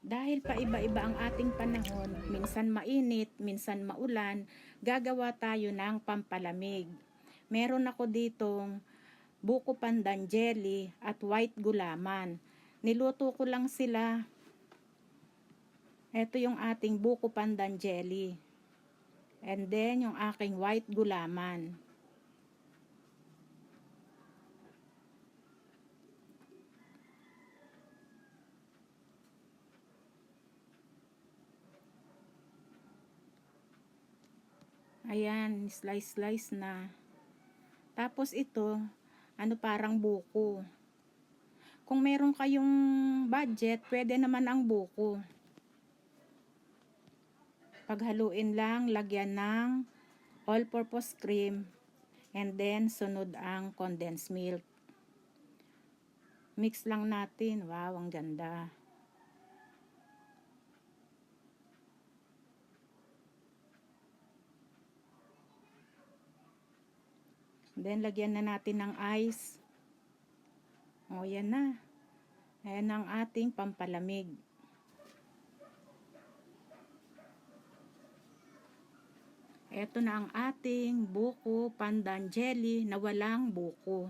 Dahil paiba-iba ang ating panahon, minsan mainit, minsan maulan, gagawa tayo ng pampalamig. Meron ako ditong buko pandan jelly at white gulaman. Niluto ko lang sila. Ito yung ating buko pandan jelly. And then yung aking white gulaman. Ayan, slice na. Tapos ito, parang buko. Kung meron kayong budget, pwede naman ang buko. Paghaluin lang, lagyan ng all-purpose cream, and then sunod ang condensed milk. Mix lang natin. Wow, ang ganda. Then, lagyan na natin ng ice. O, yan na. Ayan ang ating pampalamig. Ito na ang ating buko pandan jelly na walang buko.